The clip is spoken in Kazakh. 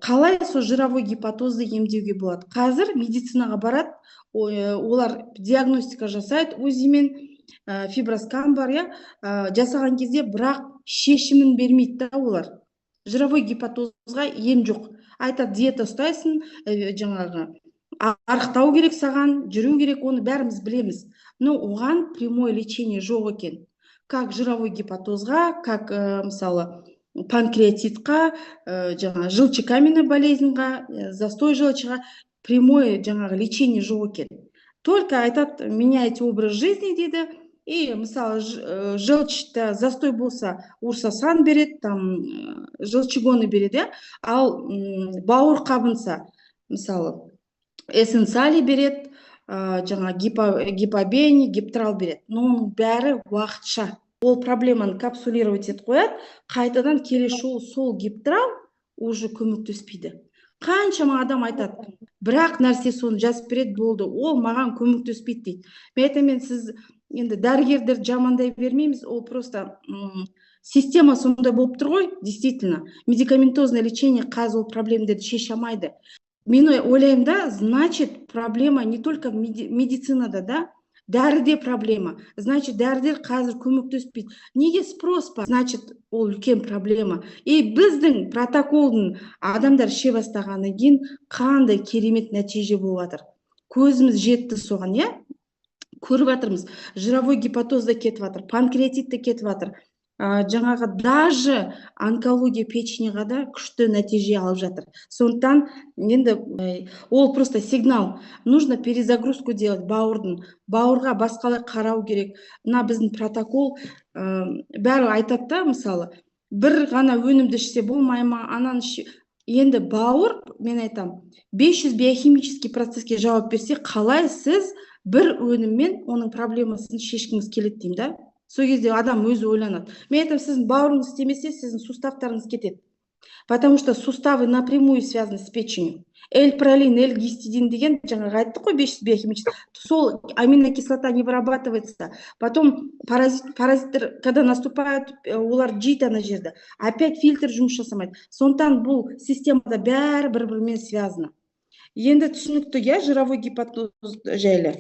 Қалай сол жировой гепатозды емдеуге болады? Қазір медицинаға барады, олар диагностика жасайды, УЗИ мен фиброскан бар, жасаған кезде, бірақ шешімін бермейді да олар. Жировой гепатозға ем жоқ. Айтады, диета ұстайсың, жаңағы арықтау керек саған, жүру керек, оны бәріміз білеміз. Но оған прямой лечение жоқ екен. Как жировой гепатозға, как мысалы панкреатитқа, желчекаменный болезньға, застой желчіға прямое жаңағы лечение жоқ екен. Только айтады, меняйте образ жизни дейді, и мысалы желчта застой болса урсасан береді, там желчегоны береді, ал бауыр қабынса мысалы эссенциали береді, жаңа гипобени, гиптрал береді. Но оның бәрі уақытша. Ол проблеманы капсулировать етіп қояды, қайтадан келесі жолы сол гиптрал уже көмектеспейді. Қаншама адам айтады, бірақ нәрсе соны жазып береді, болды, ол маған көмектеспейді дейді. Мен айтамын, сіз енді дәрігердерді жамандай бермейміз, ол просто система сондай болып тұр ғой, действительно. Медикаментозное лечение қазір ол проблемдерді шеше алмайды. Мен ойлаймын да, значит, проблема не только медицинада, да, дәріде проблема. Значит, дәрідер қазір көмектеспейді. Неге спрос бар? Значит, ол үлкен проблема. И біздің протоколдың адамдар іше бастағаннан кейін қандай керемет нәтиже болып жатыр. Көзіміз жетті соған, көріп жатырмыз. Жировой гепатоз да кетіп жатыр, панкреатит та кетіп жатыр. Жаңағы даже онкология печениға да күшті нәтиже алып жатыр. Сондықтан енді ол просто сигнал. Нужно перезагрузку делать бауырдың. Бауырға басқалай қарау керек. Мына біздің протокол бәрі айтады да, мысалы, бір ғана өнімді ішсе болмай ма, ананы енді бауыр, мен айтам, 500 биохимический процесске жауап берсе, қалай сіз бір өніммен оның проблемасын шешкіңіз келеді деймін да. Сол кезде адам өзі ойланады. Мен айтам, сіздің бауырыңыз істемесе, сіздің суставтарыңыз кетеді. Потому что суставы напрямую связаны с печенью. L-пролин, L-гистидин деген, жаңағы айттық қой, 500 биохимический. Сол аминокислота не вырабатывается. Потом паразиттер, когда наступают, олар жейді ана жерді. Опять фильтр жұмыс жасамайды. Сондықтан бұл системада бәрі бір-бірімен связаны. Енді түсінікті, жировой гепатоз жайлы.